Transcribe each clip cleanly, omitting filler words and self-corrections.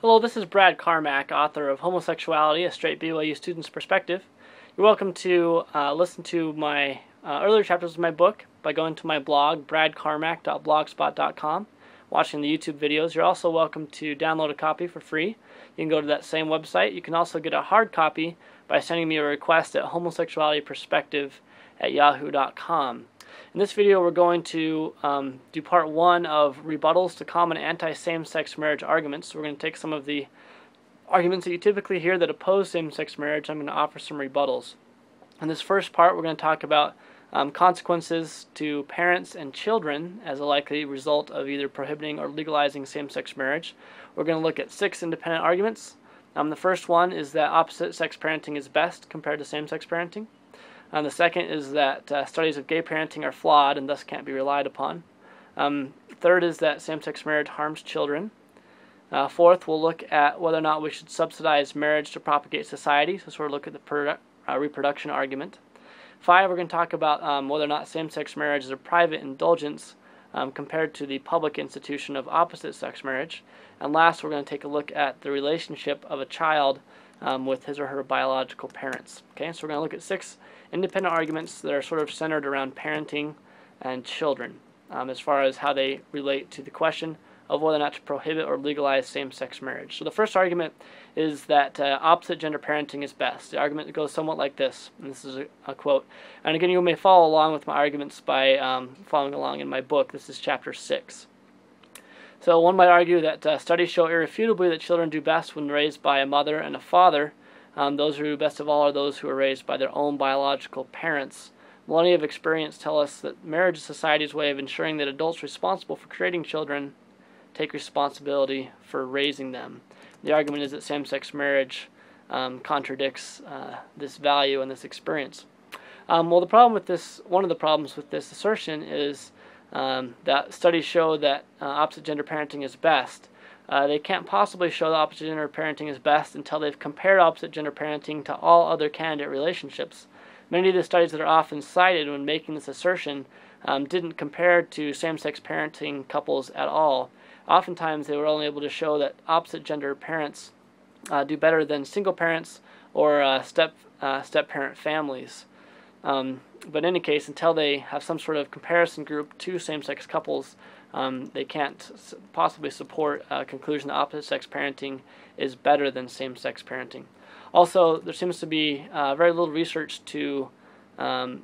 Hello, this is Brad Carmack, author of Homosexuality, a straight BYU student's perspective. You're welcome to listen to my earlier chapters of my book by going to my blog, bradcarmack.blogspot.com, watching the YouTube videos. You're also welcome to download a copy for free. You can go to that same website. You can also get a hard copy by sending me a request at homosexualityperspective@yahoo.com. In this video, we're going to do part one of rebuttals to common anti-same-sex marriage arguments. So we're going to take some of the arguments that you typically hear that oppose same-sex marriage. I'm going to offer some rebuttals. In this first part, we're going to talk about consequences to parents and children as a likely result of either prohibiting or legalizing same-sex marriage. We're going to look at 6 independent arguments. The first one is that opposite-sex parenting is best compared to same-sex parenting. The second is that studies of gay parenting are flawed and thus can't be relied upon. Third is that same-sex marriage harms children. Fourth, we'll look at whether or not we should subsidize marriage to propagate society, so sort of look at the reproduction argument. 5, we're going to talk about whether or not same-sex marriage is a private indulgence compared to the public institution of opposite-sex marriage. And last, we're going to take a look at the relationship of a child with his or her biological parents. Okay, so we're going to look at 6 independent arguments that are sort of centered around parenting and children as far as how they relate to the question of whether or not to prohibit or legalize same-sex marriage. So the first argument is that opposite gender parenting is best. The argument goes somewhat like this, and this is a quote. And again, you may follow along with my arguments by following along in my book. This is chapter 6. So one might argue that studies show irrefutably that children do best when raised by a mother and a father. Those who do best of all are those who are raised by their own biological parents. Millennia of experience tell us that marriage is society's way of ensuring that adults responsible for creating children take responsibility for raising them. The argument is that same-sex marriage contradicts this value and this experience. Well, the problem with this, one of the problems with this assertion is that studies show that opposite gender parenting is best. They can't possibly show that opposite gender parenting is best until they've compared opposite gender parenting to all other candidate relationships. Many of the studies that are often cited when making this assertion didn't compare to same-sex parenting couples at all. Oftentimes they were only able to show that opposite gender parents do better than single parents or step-parent families. But in any case, until they have some sort of comparison group to same-sex couples, they can't possibly support a conclusion that opposite-sex parenting is better than same-sex parenting. Also, there seems to be very little research to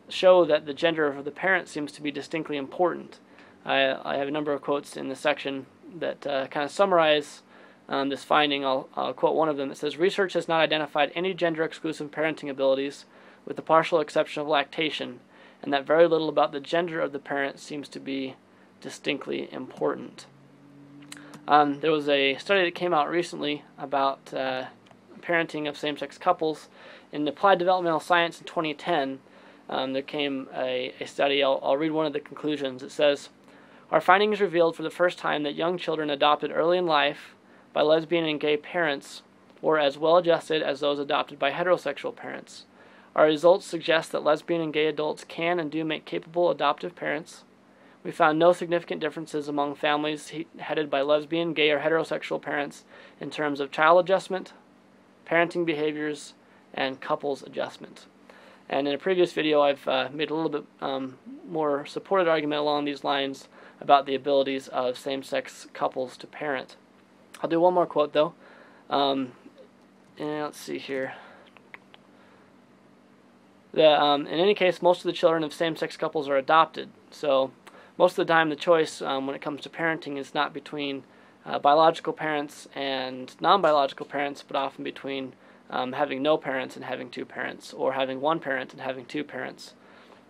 show that the gender of the parent seems to be distinctly important. I have a number of quotes in this section that kind of summarize this finding. I'll quote one of them. It says, "Research has not identified any gender-exclusive parenting abilities with the partial exception of lactation, and that very little about the gender of the parent seems to be distinctly important." There was a study that came out recently about parenting of same-sex couples. In Applied Developmental Science in 2010, there came a study. I'll read one of the conclusions. It says, "Our findings revealed for the first time that young children adopted early in life by lesbian and gay parents were as well adjusted as those adopted by heterosexual parents. Our results suggest that lesbian and gay adults can and do make capable adoptive parents. We found no significant differences among families headed by lesbian, gay, or heterosexual parents in terms of child adjustment, parenting behaviors, and couples adjustment." And in a previous video, I've made a little bit more supported argument along these lines about the abilities of same-sex couples to parent. I'll do one more quote, though. And let's see here. In any case, most of the children of same-sex couples are adopted. So most of the time, the choice when it comes to parenting is not between biological parents and non-biological parents, but often between having no parents and having 2 parents, or having 1 parent and having 2 parents.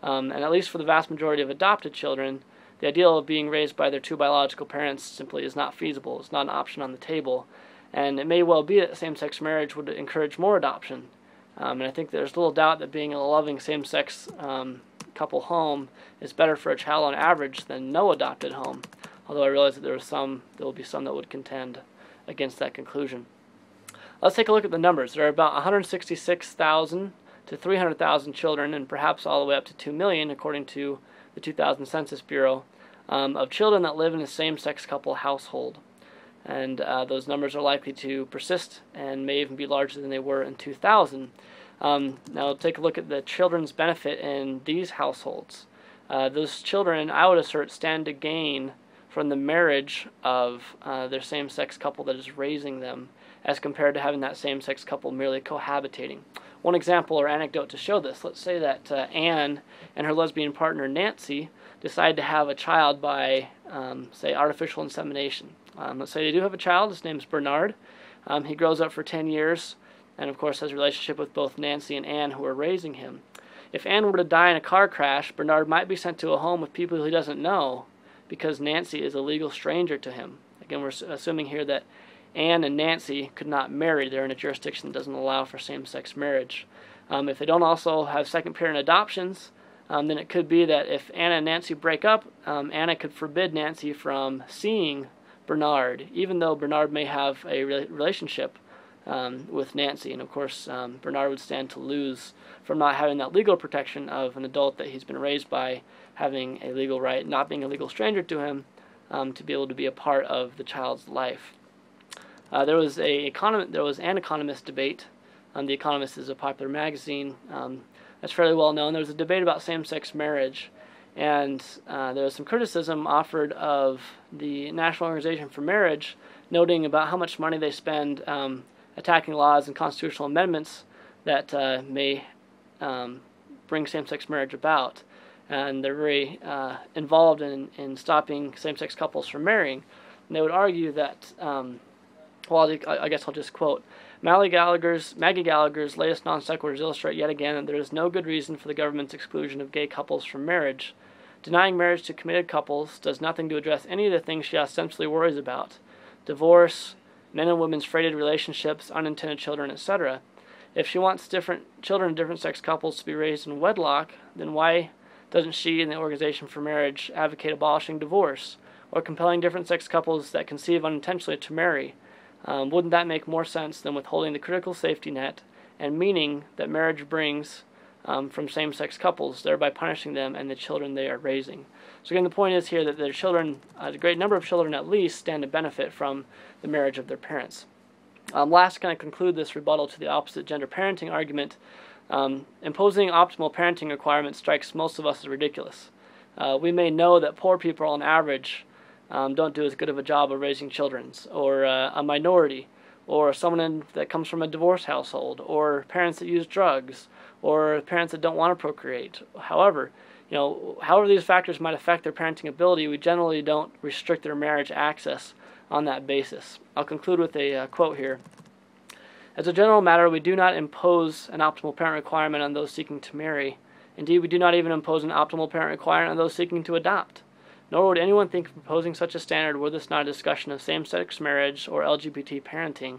And at least for the vast majority of adopted children, the ideal of being raised by their 2 biological parents simply is not feasible. It's not an option on the table. And it may well be that same-sex marriage would encourage more adoption. And I think there's little doubt that being in a loving same-sex couple home is better for a child on average than no adopted home. Although I realize that there will be some that would contend against that conclusion. Let's take a look at the numbers. There are about 166,000 to 300,000 children, and perhaps all the way up to 2 million, according to the 2000 Census Bureau, of children that live in a same-sex couple household. and those numbers are likely to persist and may even be larger than they were in 2000. Now take a look at the children's benefit in these households. Those children, I would assert, stand to gain from the marriage of their same-sex couple that is raising them, as compared to having that same-sex couple merely cohabitating. One example or anecdote to show this: let's say that Anne and her lesbian partner Nancy decide to have a child by, say, artificial insemination. Let's say they do have a child. His name's Bernard. He grows up for 10 years, and of course has a relationship with both Nancy and Anne, who are raising him. If Anne were to die in a car crash, Bernard might be sent to a home with people he doesn't know, because Nancy is a legal stranger to him. Again, we're assuming here that Anne and Nancy could not marry. They're in a jurisdiction that doesn't allow for same-sex marriage. If they don't also have second-parent adoptions, then it could be that if Anna and Nancy break up, Anna could forbid Nancy from seeing Bernard, even though Bernard may have a relationship with Nancy. And of course, Bernard would stand to lose from not having that legal protection of an adult that he's been raised by, having a legal right, not being a legal stranger to him, to be able to be a part of the child's life. There was an economist debate. The Economist is a popular magazine that's fairly well known. There was a debate about same-sex marriage, and there was some criticism offered of the National Organization for Marriage, noting about how much money they spend attacking laws and constitutional amendments that may bring same-sex marriage about. And they're very involved in stopping same-sex couples from marrying. And they would argue that, well, I guess I'll just quote, Maggie Gallagher's latest non sequiturs illustrate yet again that there is no good reason for the government's exclusion of gay couples from marriage. Denying marriage to committed couples does nothing to address any of the things she ostensibly worries about: divorce, men and women's freighted relationships, unintended children, etc. If she wants different children of different sex couples to be raised in wedlock, then why doesn't she and the Organization for Marriage advocate abolishing divorce, or compelling different sex couples that conceive unintentionally to marry? Wouldn't that make more sense than withholding the critical safety net and meaning that marriage brings from same-sex couples, thereby punishing them and the children they are raising? So again, the point is here that their children, a great number of children at least, stand to benefit from the marriage of their parents. Last, to kind of conclude this rebuttal to the opposite gender parenting argument, imposing optimal parenting requirements strikes most of us as ridiculous. We may know that poor people on average don't do as good of a job of raising children, or a minority, or someone that comes from a divorce household, or parents that use drugs, or parents that don't want to procreate. However, however these factors might affect their parenting ability, we generally don't restrict their marriage access on that basis. I'll conclude with a quote here. As a general matter, we do not impose an optimal parent requirement on those seeking to marry. Indeed, we do not even impose an optimal parent requirement on those seeking to adopt. Nor would anyone think of proposing such a standard were this not a discussion of same-sex marriage or LGBT parenting.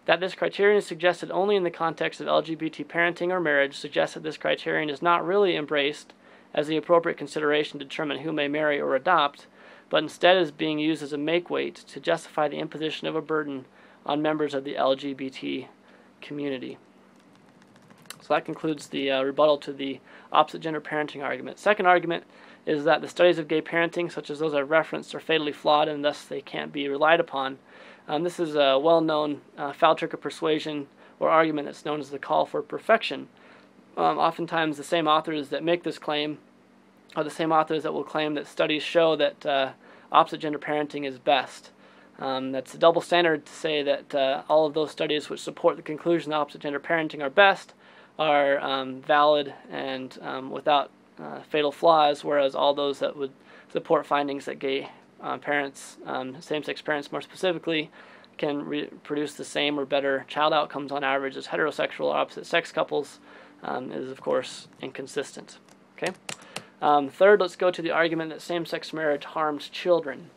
That this criterion is suggested only in the context of LGBT parenting or marriage suggests that this criterion is not really embraced as the appropriate consideration to determine who may marry or adopt, but instead is being used as a make-weight to justify the imposition of a burden on members of the LGBT community. So that concludes the rebuttal to the opposite gender parenting argument. Second argument is that the studies of gay parenting, such as those I've referenced, are fatally flawed and thus they can't be relied upon. This is a well-known foul trick of persuasion or argument that's known as the call for perfection. Oftentimes the same authors that make this claim are the same authors that will claim that studies show that opposite gender parenting is best. That's a double standard to say that all of those studies which support the conclusion that opposite gender parenting are best are valid and without fatal flaws, whereas all those that would support findings that gay parents, same-sex parents more specifically, can produce the same or better child outcomes on average as heterosexual or opposite-sex couples is, of course, inconsistent. Okay. Third, let's go to the argument that same-sex marriage harms children.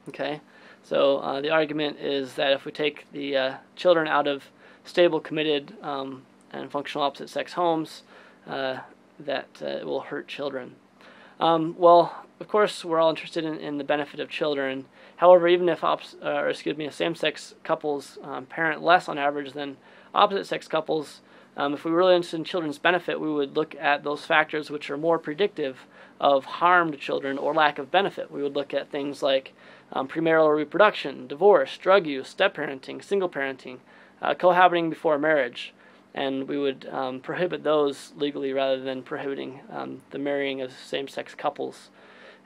Okay. So the argument is that if we take the children out of stable, committed, and functional opposite-sex homes, that it will hurt children. Well, of course, we're all interested in the benefit of children. However, even if same-sex couples parent less on average than opposite-sex couples, if we were really interested in children's benefit, we would look at those factors which are more predictive of harm to children or lack of benefit. We would look at things like premarital reproduction, divorce, drug use, step-parenting, single-parenting, cohabiting before marriage. And we would prohibit those legally rather than prohibiting the marrying of same-sex couples.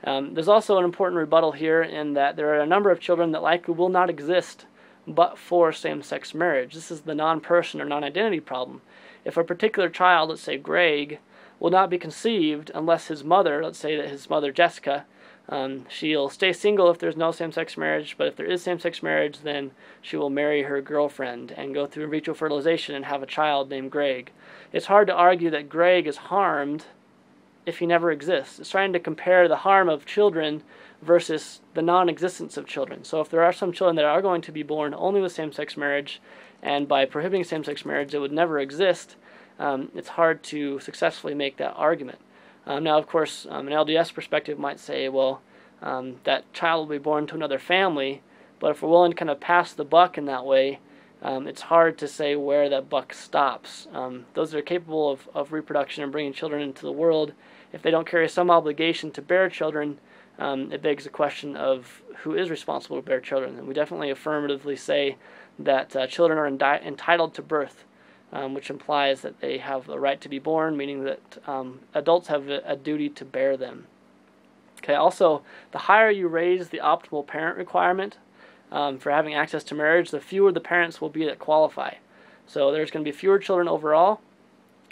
There's also an important rebuttal here in that there are a number of children that likely will not exist but for same-sex marriage. This is the non-person or non-identity problem. If a particular child, let's say Greg, will not be conceived unless his mother, let's say that his mother Jessica, she'll stay single if there's no same-sex marriage, but if there is same-sex marriage, then she will marry her girlfriend and go through in vitro fertilization and have a child named Greg. It's hard to argue that Greg is harmed if he never exists. It's trying to compare the harm of children versus the non-existence of children. So if there are some children that are going to be born only with same-sex marriage, and by prohibiting same-sex marriage it would never exist, it's hard to successfully make that argument. Now, of course, an LDS perspective might say, well, that child will be born to another family, but if we're willing to kind of pass the buck in that way, it's hard to say where that buck stops. Those that are capable of reproduction and bringing children into the world, if they don't carry some obligation to bear children, it begs the question of who is responsible to bear children. And we definitely affirmatively say that children are entitled to birth, which implies that they have the right to be born, meaning that adults have a duty to bear them. Okay. Also, the higher you raise the optimal parent requirement for having access to marriage, the fewer the parents will be that qualify. So there's going to be fewer children overall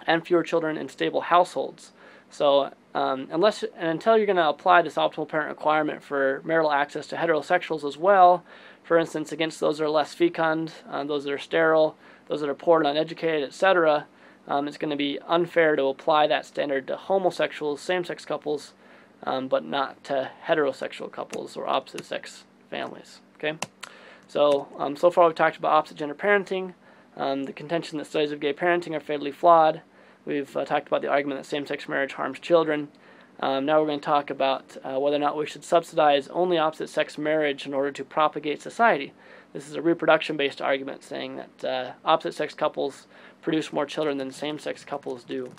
and fewer children in stable households. So until you're going to apply this optimal parent requirement for marital access to heterosexuals as well, for instance, against those that are less fecund, those that are sterile, those that are poor and uneducated, etc., it's going to be unfair to apply that standard to homosexuals, same-sex couples, but not to heterosexual couples or opposite-sex families. Okay, so so far we've talked about opposite-gender parenting, the contention that studies of gay parenting are fatally flawed. We've talked about the argument that same-sex marriage harms children. Now we're going to talk about whether or not we should subsidize only opposite-sex marriage in order to propagate society. This is a reproduction-based argument saying that opposite-sex couples produce more children than same-sex couples do.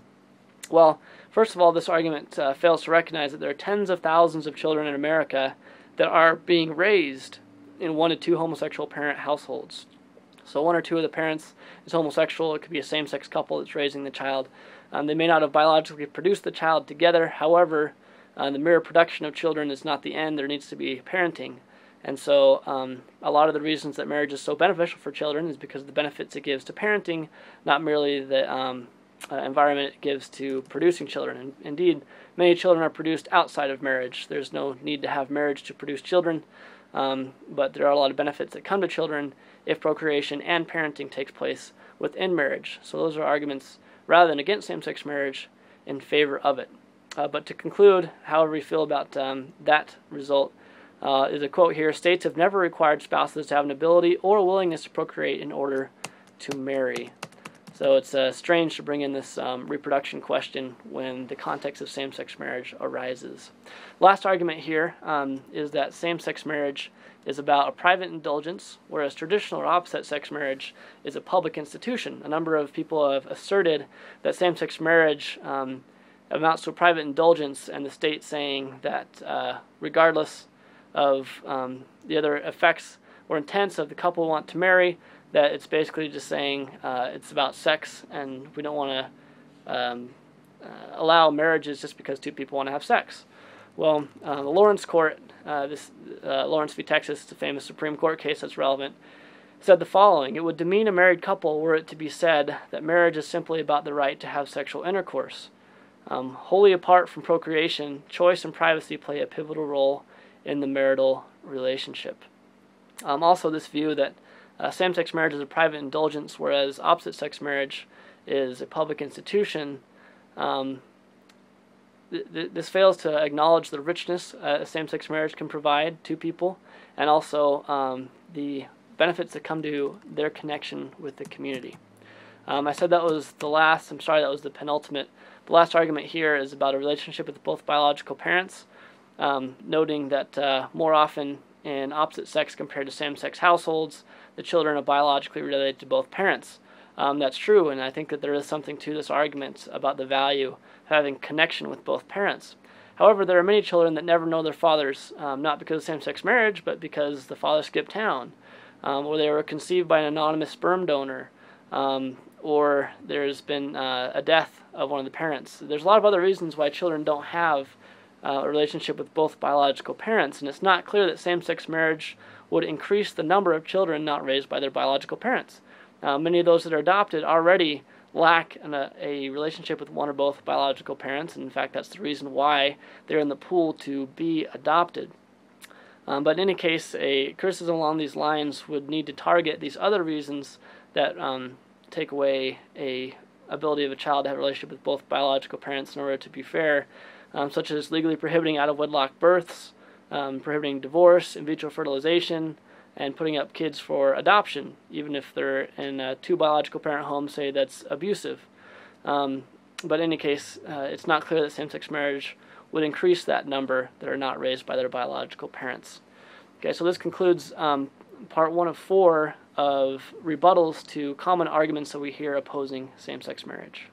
Well, first of all, this argument fails to recognize that there are tens of thousands of children in America that are being raised in 1 to 2 homosexual parent households. So 1 or 2 of the parents is homosexual. It could be a same-sex couple that's raising the child. They may not have biologically produced the child together. However, the mere production of children is not the end. There needs to be parenting. And so a lot of the reasons that marriage is so beneficial for children is because of the benefits it gives to parenting, not merely the environment it gives to producing children. And indeed, many children are produced outside of marriage. There's no need to have marriage to produce children, but there are a lot of benefits that come to children if procreation and parenting takes place within marriage. So those are arguments rather than against same-sex marriage, in favor of it. But to conclude, however we feel about that result, is a quote here: states have never required spouses to have an ability or willingness to procreate in order to marry. So it's strange to bring in this reproduction question when the context of same-sex marriage arises. Last argument here is that same-sex marriage is about a private indulgence, whereas traditional or opposite-sex marriage is a public institution. A number of people have asserted that same-sex marriage amounts to a private indulgence, and the state saying that regardless of the other effects or intents of the couple who want to marry, that it's basically just saying it's about sex, and we don't want to allow marriages just because 2 people want to have sex. Well, the Lawrence Court, Lawrence v. Texas, it's a famous Supreme Court case that's relevant, said the following: it would demean a married couple were it to be said that marriage is simply about the right to have sexual intercourse. Wholly apart from procreation, choice and privacy play a pivotal role in the marital relationship. Also, this view that same-sex marriage is a private indulgence, whereas opposite-sex marriage is a public institution, this fails to acknowledge the richness a same-sex marriage can provide to people, and also the benefits that come to their connection with the community. I said that was the last, I'm sorry, that was the penultimate. The last argument here is about a relationship with both biological parents, noting that more often in opposite sex compared to same-sex households, the children are biologically related to both parents. That's true, and I think that there is something to this argument about the value of having connection with both parents. However, there are many children that never know their fathers, not because of same-sex marriage, but because the father skipped town, or they were conceived by an anonymous sperm donor, or there's been a death of one of the parents. There's a lot of other reasons why children don't have a relationship with both biological parents, and it's not clear that same-sex marriage would increase the number of children not raised by their biological parents. Many of those that are adopted already lack a relationship with one or both biological parents, and in fact that's the reason why they're in the pool to be adopted. But in any case, a criticism along these lines would need to target these other reasons that take away a ability of a child to have a relationship with both biological parents in order to be fair, such as legally prohibiting out-of-wedlock births, prohibiting divorce, in vitro fertilization, and putting up kids for adoption, even if they're in a two biological parent home, say that's abusive. But in any case, it's not clear that same-sex marriage would increase that number that are not raised by their biological parents. Okay, so this concludes part 1 of 4 of rebuttals to common arguments that we hear opposing same-sex marriage.